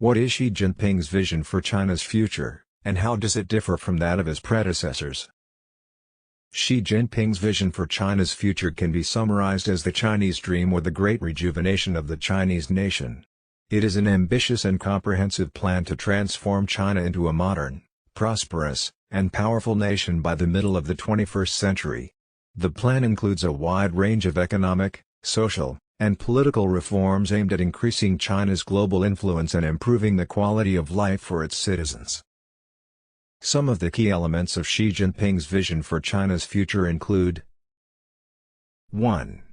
What is Xi Jinping's vision for China's future, and how does it differ from that of his predecessors? Xi Jinping's vision for China's future can be summarized as the Chinese dream or the great rejuvenation of the Chinese nation. It is an ambitious and comprehensive plan to transform China into a modern, prosperous, and powerful nation by the middle of the 21st century. The plan includes a wide range of economic, social, and political reforms aimed at increasing China's global influence and improving the quality of life for its citizens. Some of the key elements of Xi Jinping's vision for China's future include: 1.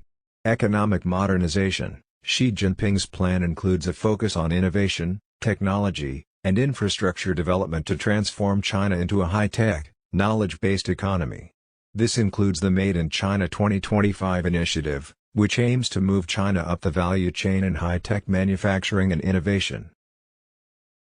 Economic modernization. Xi Jinping's plan includes a focus on innovation, technology, and infrastructure development to transform China into a high-tech, knowledge-based economy. This includes the Made in China 2025 initiative, which aims to move China up the value chain in high-tech manufacturing and innovation.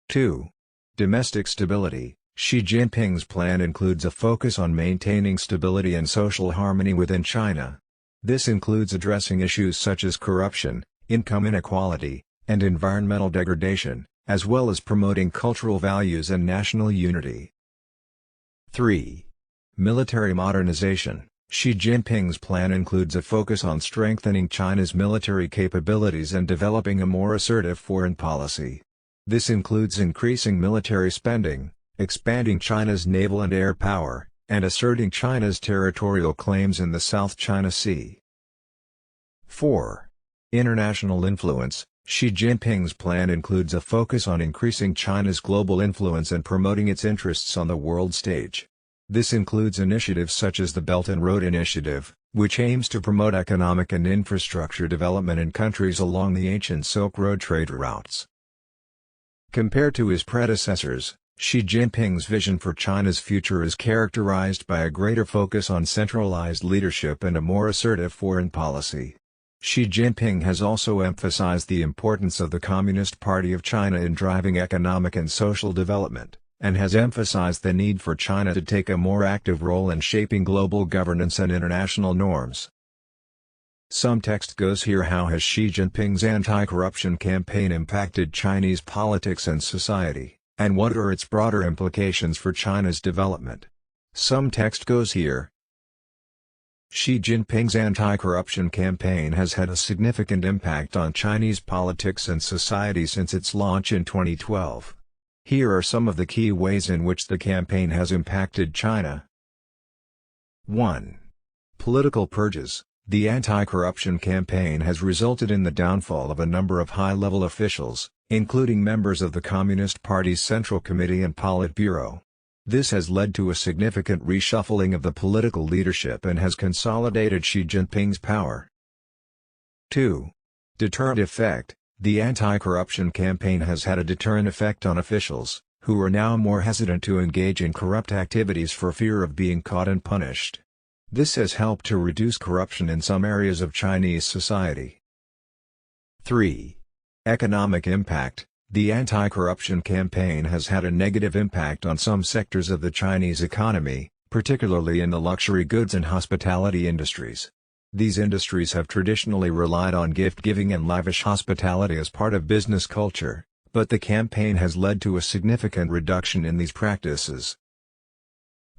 2. Domestic stability. Xi Jinping's plan includes a focus on maintaining stability and social harmony within China. This includes addressing issues such as corruption, income inequality, and environmental degradation, as well as promoting cultural values and national unity. 3. Military modernization. Xi Jinping's plan includes a focus on strengthening China's military capabilities and developing a more assertive foreign policy. This includes increasing military spending, expanding China's naval and air power, and asserting China's territorial claims in the South China Sea. 4. International influence. Xi Jinping's plan includes a focus on increasing China's global influence and promoting its interests on the world stage. This includes initiatives such as the Belt and Road Initiative, which aims to promote economic and infrastructure development in countries along the ancient Silk Road trade routes. Compared to his predecessors, Xi Jinping's vision for China's future is characterized by a greater focus on centralized leadership and a more assertive foreign policy. Xi Jinping has also emphasized the importance of the Communist Party of China in driving economic and social development, and has emphasized the need for China to take a more active role in shaping global governance and international norms. Some text goes here. How has Xi Jinping's anti-corruption campaign impacted Chinese politics and society, and what are its broader implications for China's development? Some text goes here. Xi Jinping's anti-corruption campaign has had a significant impact on Chinese politics and society since its launch in 2012. Here are some of the key ways in which the campaign has impacted China. 1. Political purges. The anti-corruption campaign has resulted in the downfall of a number of high-level officials, including members of the Communist Party's Central Committee and Politburo. This has led to a significant reshuffling of the political leadership and has consolidated Xi Jinping's power. 2. Deterrent effect. The anti-corruption campaign has had a deterrent effect on officials, who are now more hesitant to engage in corrupt activities for fear of being caught and punished. This has helped to reduce corruption in some areas of Chinese society. 3. Economic impact. The anti-corruption campaign has had a negative impact on some sectors of the Chinese economy, particularly in the luxury goods and hospitality industries. These industries have traditionally relied on gift-giving and lavish hospitality as part of business culture, but the campaign has led to a significant reduction in these practices.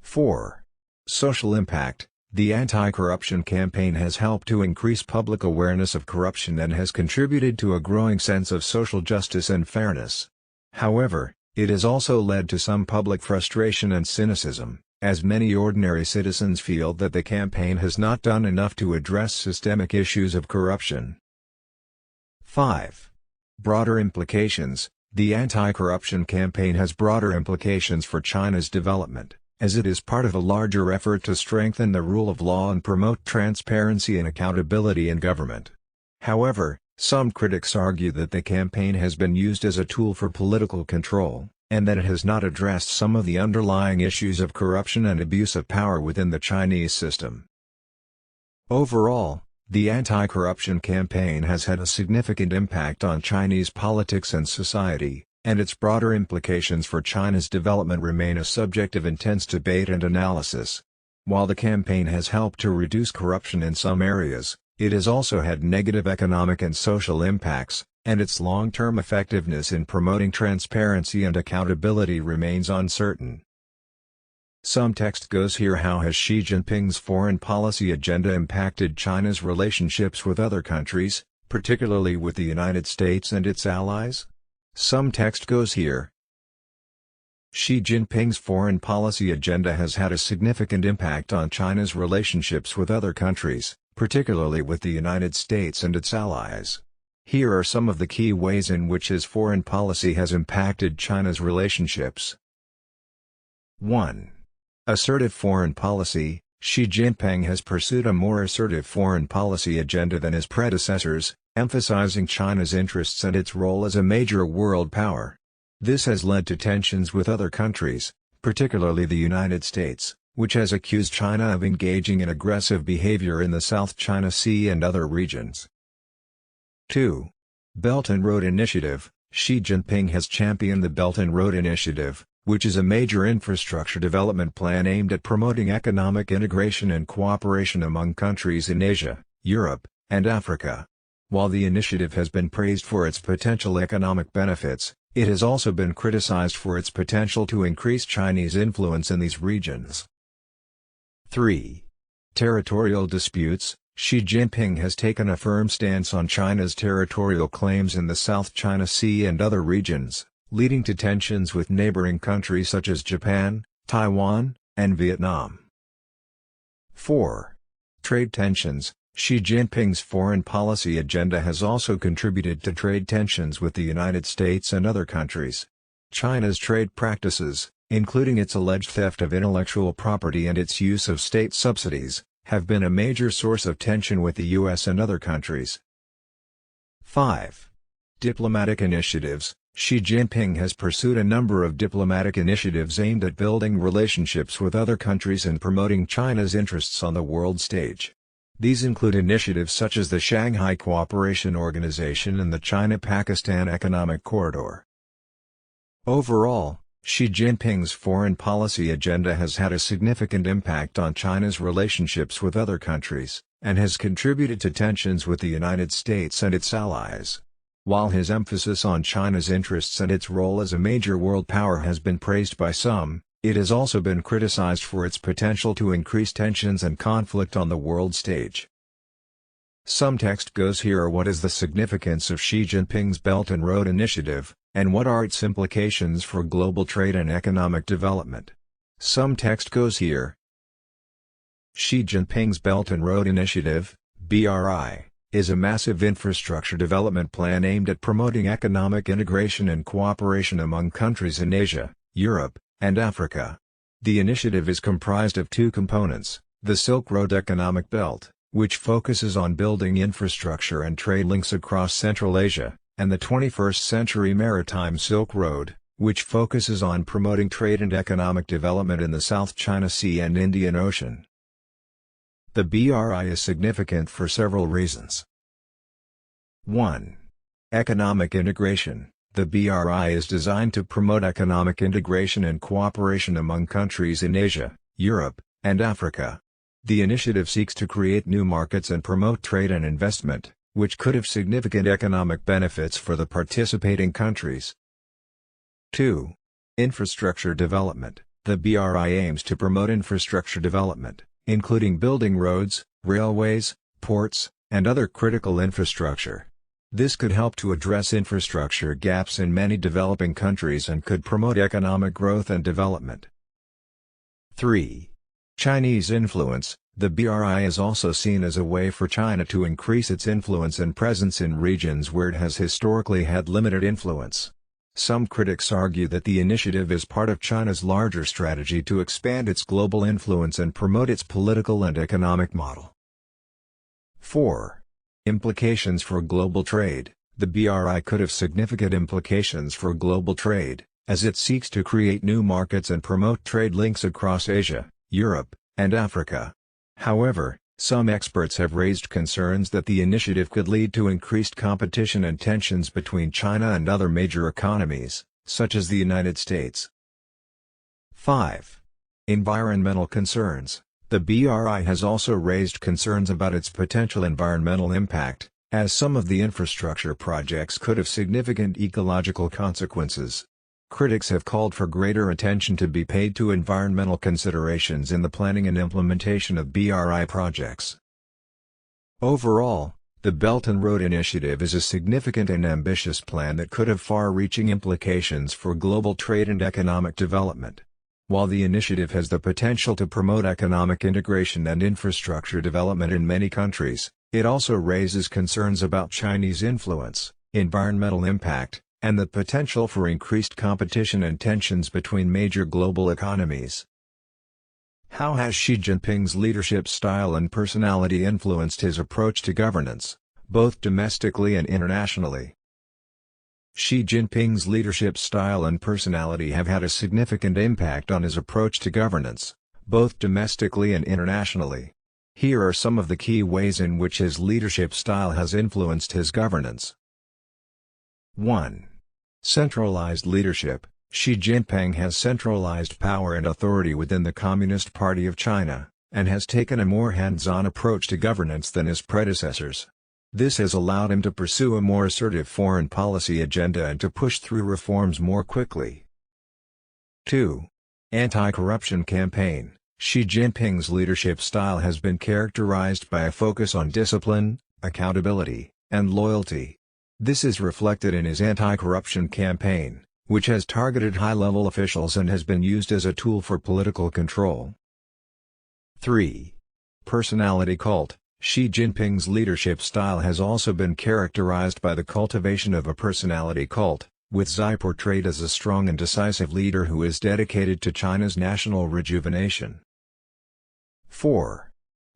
4. Social impact. The anti-corruption campaign has helped to increase public awareness of corruption and has contributed to a growing sense of social justice and fairness. However, it has also led to some public frustration and cynicism, as many ordinary citizens feel that the campaign has not done enough to address systemic issues of corruption. 5. Broader implications. The anti-corruption campaign has broader implications for China's development, as it is part of a larger effort to strengthen the rule of law and promote transparency and accountability in government. However, some critics argue that the campaign has been used as a tool for political control, and that it has not addressed some of the underlying issues of corruption and abuse of power within the Chinese system. Overall, the anti-corruption campaign has had a significant impact on Chinese politics and society, and its broader implications for China's development remain a subject of intense debate and analysis. While the campaign has helped to reduce corruption in some areas, it has also had negative economic and social impacts, and its long-term effectiveness in promoting transparency and accountability remains uncertain. Some text goes here. How has Xi Jinping's foreign policy agenda impacted China's relationships with other countries, particularly with the United States and its allies? Some text goes here. Xi Jinping's foreign policy agenda has had a significant impact on China's relationships with other countries, particularly with the United States and its allies. Here are some of the key ways in which his foreign policy has impacted China's relationships. 1. Assertive foreign policy. Xi Jinping has pursued a more assertive foreign policy agenda than his predecessors, emphasizing China's interests and its role as a major world power. This has led to tensions with other countries, particularly the United States, which has accused China of engaging in aggressive behavior in the South China Sea and other regions. 2. Belt and Road Initiative. Xi Jinping has championed the Belt and Road Initiative, which is a major infrastructure development plan aimed at promoting economic integration and cooperation among countries in Asia, Europe, and Africa. While the initiative has been praised for its potential economic benefits, it has also been criticized for its potential to increase Chinese influence in these regions. 3. Territorial disputes. Xi Jinping has taken a firm stance on China's territorial claims in the South China Sea and other regions, leading to tensions with neighboring countries such as Japan, Taiwan, and Vietnam. 4. Trade tensions. Xi Jinping's foreign policy agenda has also contributed to trade tensions with the United States and other countries. China's trade practices, including its alleged theft of intellectual property and its use of state subsidies, have been a major source of tension with the U.S. and other countries. 5. Diplomatic initiatives. Xi Jinping has pursued a number of diplomatic initiatives aimed at building relationships with other countries and promoting China's interests on the world stage. These include initiatives such as the Shanghai Cooperation Organization and the China-Pakistan Economic Corridor. Overall, Xi Jinping's foreign policy agenda has had a significant impact on China's relationships with other countries, and has contributed to tensions with the United States and its allies. While his emphasis on China's interests and its role as a major world power has been praised by some, it has also been criticized for its potential to increase tensions and conflict on the world stage. Some text goes here. What is the significance of Xi Jinping's Belt and Road Initiative, and what are its implications for global trade and economic development? Some text goes here. Xi Jinping's Belt and Road Initiative, BRI, is a massive infrastructure development plan aimed at promoting economic integration and cooperation among countries in Asia, Europe, and Africa. The initiative is comprised of two components: the Silk Road Economic Belt, which focuses on building infrastructure and trade links across Central Asia, and the 21st Century Maritime Silk Road, which focuses on promoting trade and economic development in the South China Sea and Indian Ocean. The BRI is significant for several reasons. 1. Economic integration. The BRI is designed to promote economic integration and cooperation among countries in Asia, Europe, and Africa. The initiative seeks to create new markets and promote trade and investment, which could have significant economic benefits for the participating countries. 2. Infrastructure development. The BRI aims to promote infrastructure development, including building roads, railways, ports, and other critical infrastructure. This could help to address infrastructure gaps in many developing countries and could promote economic growth and development. 3. Chinese influence. The BRI is also seen as a way for China to increase its influence and presence in regions where it has historically had limited influence. Some critics argue that the initiative is part of China's larger strategy to expand its global influence and promote its political and economic model. 4. Implications for global trade. The BRI could have significant implications for global trade, as it seeks to create new markets and promote trade links across Asia, Europe, and Africa. However, some experts have raised concerns that the initiative could lead to increased competition and tensions between China and other major economies, such as the United States. 5. Environmental concerns. The BRI has also raised concerns about its potential environmental impact, as some of the infrastructure projects could have significant ecological consequences. Critics have called for greater attention to be paid to environmental considerations in the planning and implementation of BRI projects. Overall, the Belt and Road Initiative is a significant and ambitious plan that could have far-reaching implications for global trade and economic development. While the initiative has the potential to promote economic integration and infrastructure development in many countries, it also raises concerns about Chinese influence, environmental impact, and the potential for increased competition and tensions between major global economies. How has Xi Jinping's leadership style and personality influenced his approach to governance, both domestically and internationally? Xi Jinping's leadership style and personality have had a significant impact on his approach to governance, both domestically and internationally. Here are some of the key ways in which his leadership style has influenced his governance. 1. Centralized leadership. Xi Jinping has centralized power and authority within the Communist Party of China, and has taken a more hands-on approach to governance than his predecessors. This has allowed him to pursue a more assertive foreign policy agenda and to push through reforms more quickly. 2. Anti-corruption campaign. Xi Jinping's leadership style has been characterized by a focus on discipline, accountability, and loyalty. This is reflected in his anti-corruption campaign, which has targeted high-level officials and has been used as a tool for political control. 3. Personality cult. Xi Jinping's leadership style has also been characterized by the cultivation of a personality cult, with Xi portrayed as a strong and decisive leader who is dedicated to China's national rejuvenation. 4.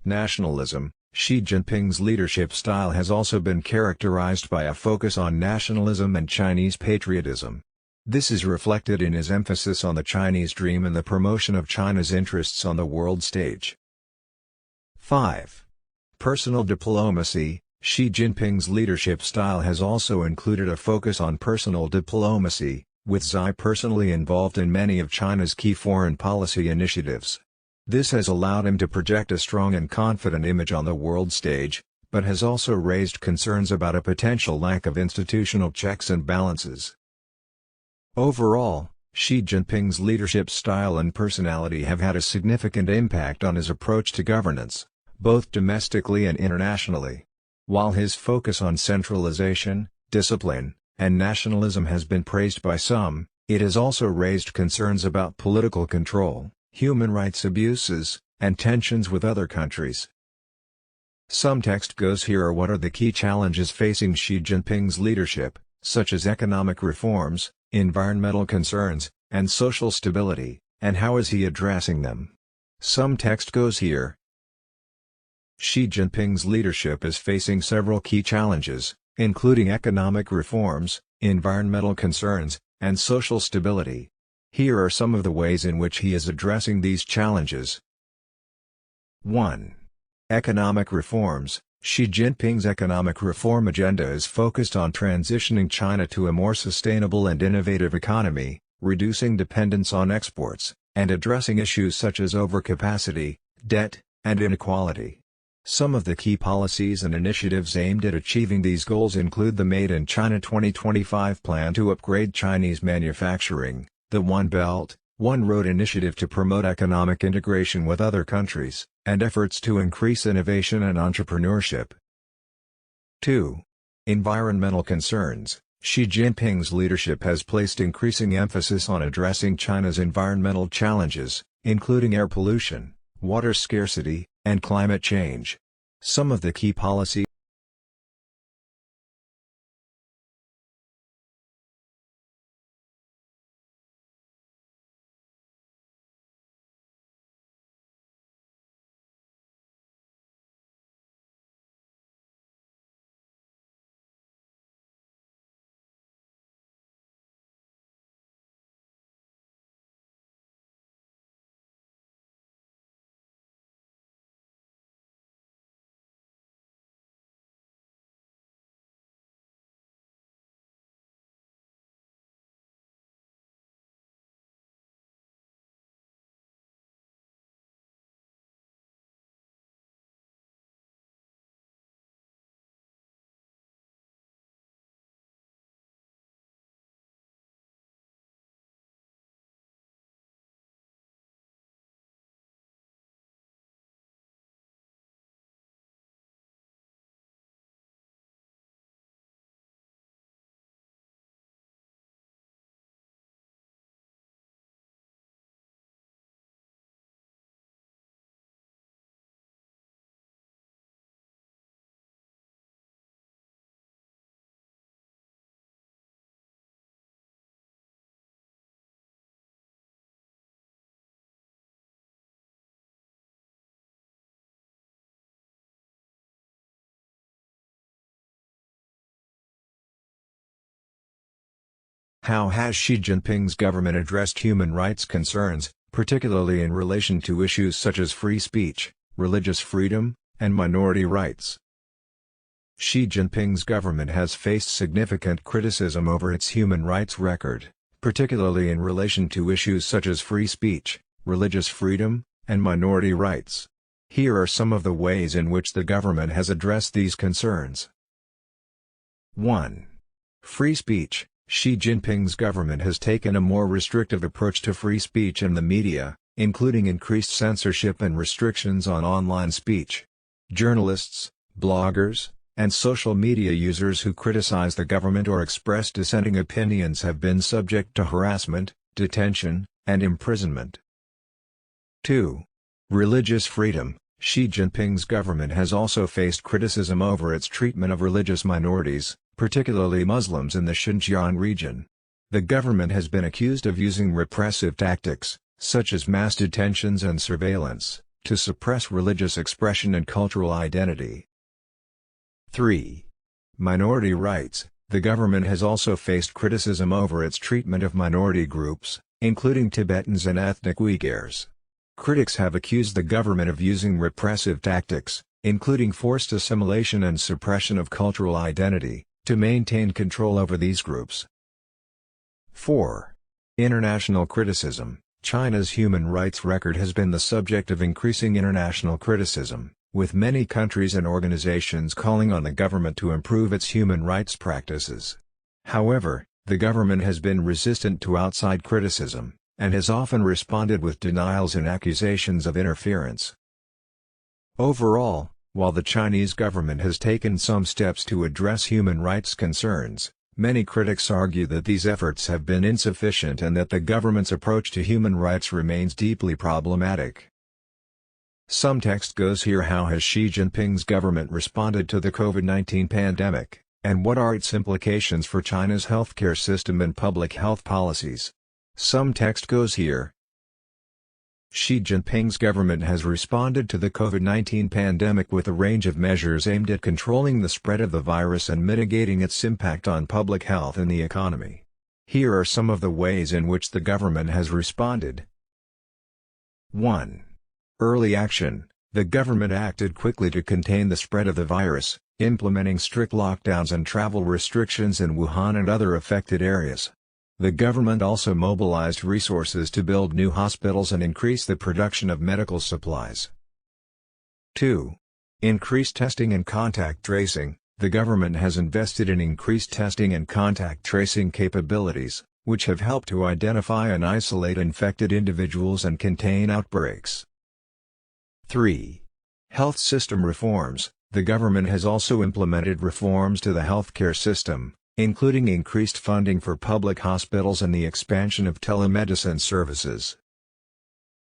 Nationalism. Xi Jinping's leadership style has also been characterized by a focus on nationalism and Chinese patriotism. This is reflected in his emphasis on the Chinese dream and the promotion of China's interests on the world stage. 5. Personal diplomacy. Xi Jinping's leadership style has also included a focus on personal diplomacy, with Xi personally involved in many of China's key foreign policy initiatives. This has allowed him to project a strong and confident image on the world stage, but has also raised concerns about a potential lack of institutional checks and balances. Overall, Xi Jinping's leadership style and personality have had a significant impact on his approach to governance, both domestically and internationally. While his focus on centralization, discipline, and nationalism has been praised by some, it has also raised concerns about political control, human rights abuses, and tensions with other countries. Some text goes here are what are the key challenges facing Xi Jinping's leadership, such as economic reforms, environmental concerns, and social stability, and how is he addressing them? Some text goes here. Xi Jinping's leadership is facing several key challenges, including economic reforms, environmental concerns, and social stability. Here are some of the ways in which he is addressing these challenges. 1. Economic reforms. Xi Jinping's economic reform agenda is focused on transitioning China to a more sustainable and innovative economy, reducing dependence on exports, and addressing issues such as overcapacity, debt, and inequality. Some of the key policies and initiatives aimed at achieving these goals include the Made in China 2025 plan to upgrade Chinese manufacturing, the One Belt, One Road initiative to promote economic integration with other countries, and efforts to increase innovation and entrepreneurship. 2. Environmental concerns. Xi Jinping's leadership has placed increasing emphasis on addressing China's environmental challenges, including air pollution, water scarcity, and climate change. Some of the key policies How has Xi Jinping's government addressed human rights concerns, particularly in relation to issues such as free speech, religious freedom, and minority rights? Xi Jinping's government has faced significant criticism over its human rights record, particularly in relation to issues such as free speech, religious freedom, and minority rights. Here are some of the ways in which the government has addressed these concerns. 1. Free speech. Xi Jinping's government has taken a more restrictive approach to free speech in the media, including increased censorship and restrictions on online speech. Journalists, bloggers, and social media users who criticize the government or express dissenting opinions have been subject to harassment, detention, and imprisonment. 2. Religious freedom. Xi Jinping's government has also faced criticism over its treatment of religious minorities, particularly Muslims in the Xinjiang region. The government has been accused of using repressive tactics, such as mass detentions and surveillance, to suppress religious expression and cultural identity. 3. Minority rights. The government has also faced criticism over its treatment of minority groups, including Tibetans and ethnic Uyghurs. Critics have accused the government of using repressive tactics, including forced assimilation and suppression of cultural identity, to maintain control over these groups. 4. International criticism. China's human rights record has been the subject of increasing international criticism, with many countries and organizations calling on the government to improve its human rights practices. However, the government has been resistant to outside criticism, and has often responded with denials and accusations of interference. Overall, while the Chinese government has taken some steps to address human rights concerns, many critics argue that these efforts have been insufficient and that the government's approach to human rights remains deeply problematic. Some text goes here. How has Xi Jinping's government responded to the COVID-19 pandemic, and what are its implications for China's healthcare system and public health policies? Some text goes here. Xi Jinping's government has responded to the COVID-19 pandemic with a range of measures aimed at controlling the spread of the virus and mitigating its impact on public health and the economy. Here are some of the ways in which the government has responded. 1. Early action. The government acted quickly to contain the spread of the virus, implementing strict lockdowns and travel restrictions in Wuhan and other affected areas. The government also mobilized resources to build new hospitals and increase the production of medical supplies. 2. Increased testing and contact tracing. The government has invested in increased testing and contact tracing capabilities, which have helped to identify and isolate infected individuals and contain outbreaks. 3. Health system reforms. The government has also implemented reforms to the healthcare system, including increased funding for public hospitals and the expansion of telemedicine services.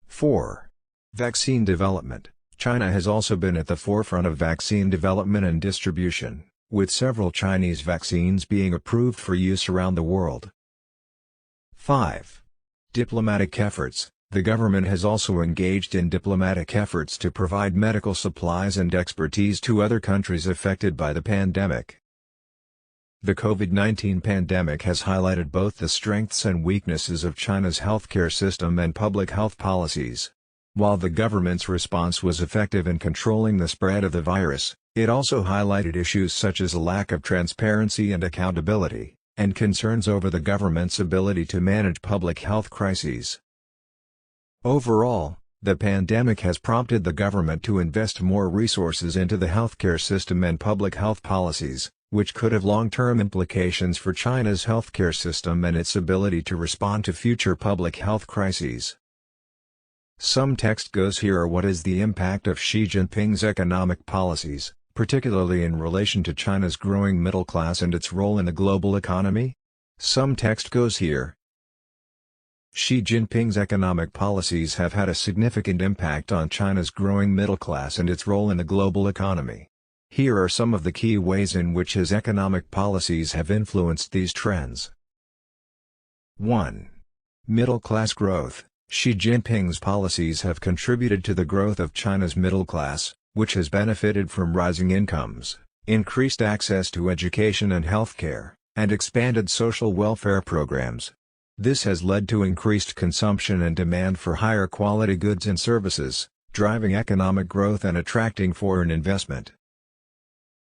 4. Vaccine development. China has also been at the forefront of vaccine development and distribution, with several Chinese vaccines being approved for use around the world. 5. Diplomatic efforts. The government has also engaged in diplomatic efforts to provide medical supplies and expertise to other countries affected by the pandemic. The COVID-19 pandemic has highlighted both the strengths and weaknesses of China's healthcare system and public health policies. While the government's response was effective in controlling the spread of the virus, it also highlighted issues such as a lack of transparency and accountability, and concerns over the government's ability to manage public health crises. Overall, the pandemic has prompted the government to invest more resources into the healthcare system and public health policies, which could have long-term implications for China's healthcare system and its ability to respond to future public health crises. Some text goes here. What is the impact of Xi Jinping's economic policies, particularly in relation to China's growing middle class and its role in the global economy? Some text goes here. Xi Jinping's economic policies have had a significant impact on China's growing middle class and its role in the global economy. Here are some of the key ways in which his economic policies have influenced these trends. 1. Middle-class growth. Xi Jinping's policies have contributed to the growth of China's middle class, which has benefited from rising incomes, increased access to education and healthcare, and expanded social welfare programs. This has led to increased consumption and demand for higher quality goods and services, driving economic growth and attracting foreign investment.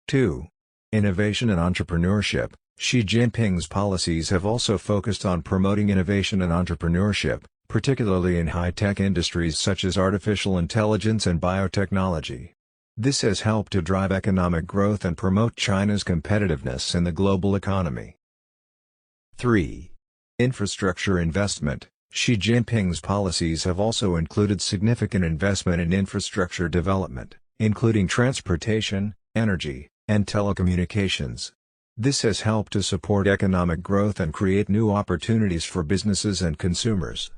2. Innovation and entrepreneurship. Xi Jinping's policies have also focused on promoting innovation and entrepreneurship, particularly in high-tech industries such as artificial intelligence and biotechnology. This has helped to drive economic growth and promote China's competitiveness in the global economy. 3. Infrastructure investment. Xi Jinping's policies have also included significant investment in infrastructure development, including transportation, energy, and telecommunications. This has helped to support economic growth and create new opportunities for businesses and consumers.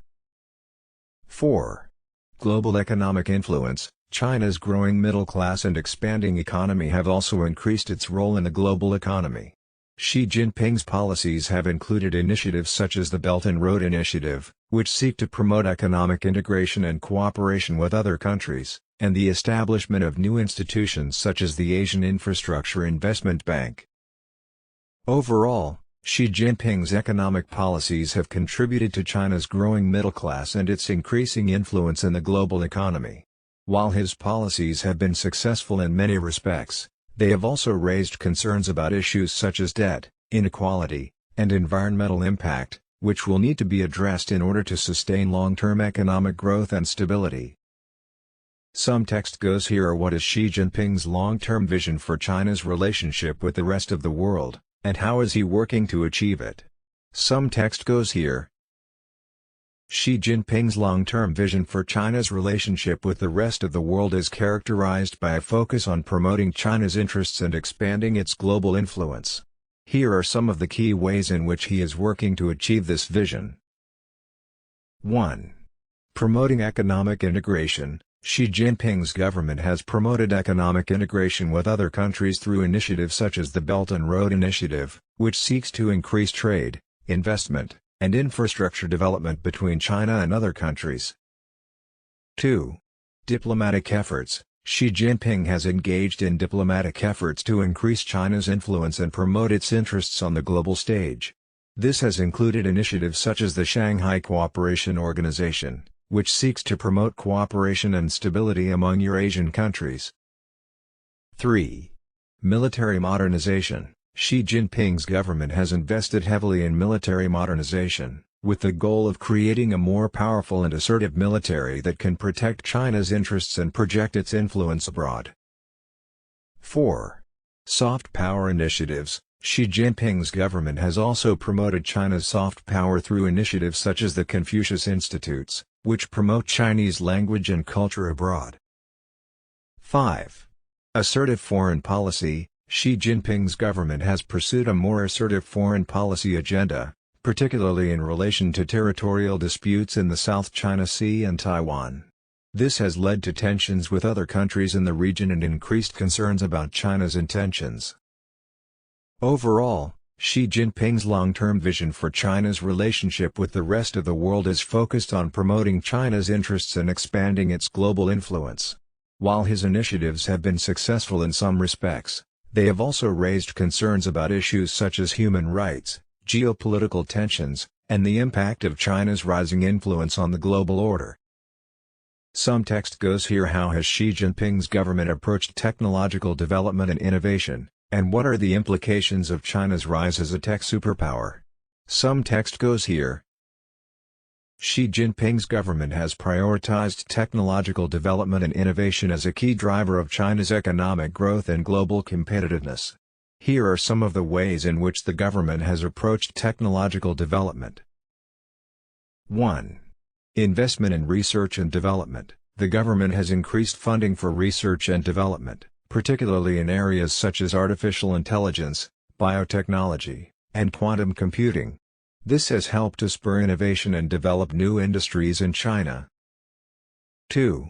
4. Global economic influence. China's growing middle class and expanding economy have also increased its role in the global economy. Xi Jinping's policies have included initiatives such as the Belt and Road Initiative, which seek to promote economic integration and cooperation with other countries, and the establishment of new institutions such as the Asian Infrastructure Investment Bank. Overall, Xi Jinping's economic policies have contributed to China's growing middle class and its increasing influence in the global economy. While his policies have been successful in many respects, they have also raised concerns about issues such as debt, inequality, and environmental impact, which will need to be addressed in order to sustain long-term economic growth and stability. Some text goes here are: what is Xi Jinping's long-term vision for China's relationship with the rest of the world, and how is he working to achieve it? Some text goes here. Xi Jinping's long-term vision for China's relationship with the rest of the world is characterized by a focus on promoting China's interests and expanding its global influence. Here are some of the key ways in which he is working to achieve this vision. 1. Promoting economic integration. Xi Jinping's government has promoted economic integration with other countries through initiatives such as the Belt and Road Initiative, which seeks to increase trade, investment, and infrastructure development between China and other countries. 2. Diplomatic efforts. Xi Jinping has engaged in diplomatic efforts to increase China's influence and promote its interests on the global stage. This has included initiatives such as the Shanghai Cooperation Organization, which seeks to promote cooperation and stability among Eurasian countries. 3. Military modernization. Xi Jinping's government has invested heavily in military modernization, with the goal of creating a more powerful and assertive military that can protect China's interests and project its influence abroad. 4. Soft power initiatives. Xi Jinping's government has also promoted China's soft power through initiatives such as the Confucius Institutes, which promote Chinese language and culture abroad. 5. Assertive foreign policy. Xi Jinping's government has pursued a more assertive foreign policy agenda, particularly in relation to territorial disputes in the South China Sea and Taiwan. This has led to tensions with other countries in the region and increased concerns about China's intentions. Overall, Xi Jinping's long-term vision for China's relationship with the rest of the world is focused on promoting China's interests and expanding its global influence. While his initiatives have been successful in some respects, they have also raised concerns about issues such as human rights, geopolitical tensions, and the impact of China's rising influence on the global order. Some text goes here: how has Xi Jinping's government approached technological development and innovation, and what are the implications of China's rise as a tech superpower? Some text goes here. Xi Jinping's government has prioritized technological development and innovation as a key driver of China's economic growth and global competitiveness. Here are some of the ways in which the government has approached technological development. 1. Investment in research and development. The government has increased funding for research and development, particularly in areas such as artificial intelligence, biotechnology, and quantum computing. This has helped to spur innovation and develop new industries in China. 2.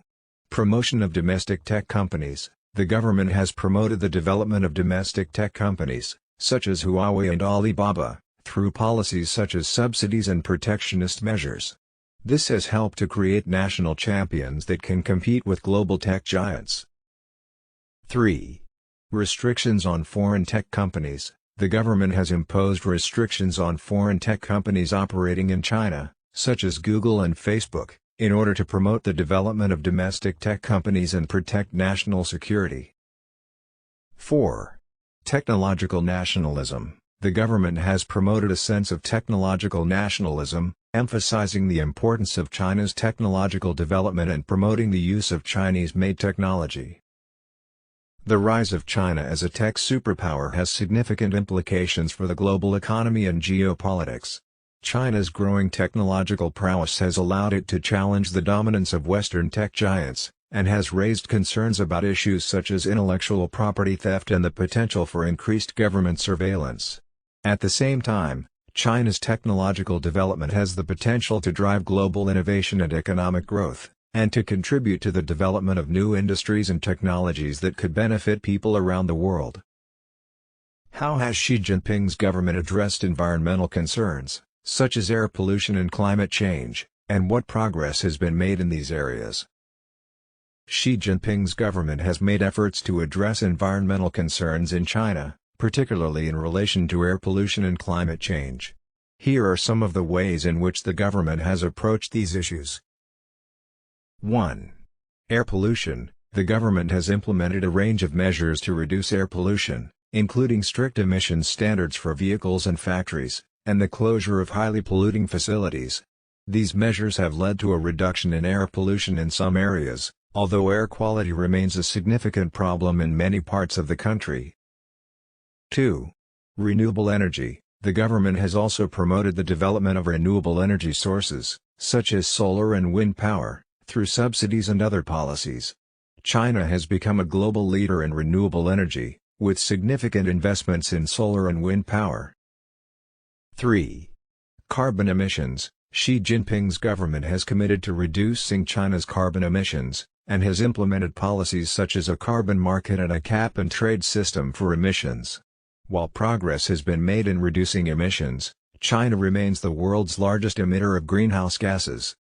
Promotion of domestic tech companies. The government has promoted the development of domestic tech companies, such as Huawei and Alibaba, through policies such as subsidies and protectionist measures. This has helped to create national champions that can compete with global tech giants. 3. Restrictions on foreign tech companies. the government has imposed restrictions on foreign tech companies operating in China, such as Google and Facebook, in order to promote the development of domestic tech companies and protect national security. 4. Technological nationalism. The government has promoted a sense of technological nationalism, emphasizing the importance of China's technological development and promoting the use of Chinese-made technology. The rise of China as a tech superpower has significant implications for the global economy and geopolitics. China's growing technological prowess has allowed it to challenge the dominance of Western tech giants, and has raised concerns about issues such as intellectual property theft and the potential for increased government surveillance. At the same time, China's technological development has the potential to drive global innovation and economic growth, and to contribute to the development of new industries and technologies that could benefit people around the world. How has Xi Jinping's government addressed environmental concerns, such as air pollution and climate change, and what progress has been made in these areas? Xi Jinping's government has made efforts to address environmental concerns in China, particularly in relation to air pollution and climate change. Here are some of the ways in which the government has approached these issues. 1. Air pollution. The government has implemented a range of measures to reduce air pollution, including strict emissions standards for vehicles and factories, and the closure of highly polluting facilities. These measures have led to a reduction in air pollution in some areas, although air quality remains a significant problem in many parts of the country. 2. Renewable energy. The government has also promoted the development of renewable energy sources, such as solar and wind power, through subsidies and other policies. China has become a global leader in renewable energy, with significant investments in solar and wind power. 3. Carbon emissions. Xi Jinping's government has committed to reducing China's carbon emissions, and has implemented policies such as a carbon market and a cap-and-trade system for emissions. While progress has been made in reducing emissions, China remains the world's largest emitter of greenhouse gases.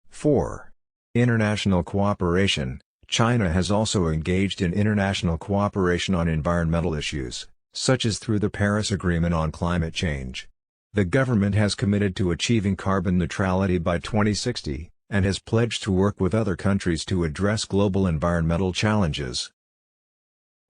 4. International cooperation. China has also engaged in international cooperation on environmental issues, such as through the Paris Agreement on climate change. The government has committed to achieving carbon neutrality by 2060, and has pledged to work with other countries to address global environmental challenges.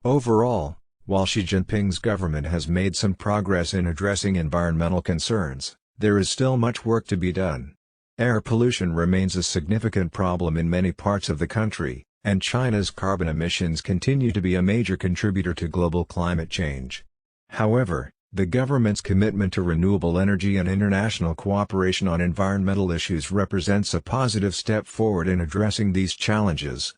Overall, while Xi Jinping's government has made some progress in addressing environmental concerns, there is still much work to be done. Air pollution remains a significant problem in many parts of the country, and China's carbon emissions continue to be a major contributor to global climate change. However, the government's commitment to renewable energy and international cooperation on environmental issues represents a positive step forward in addressing these challenges.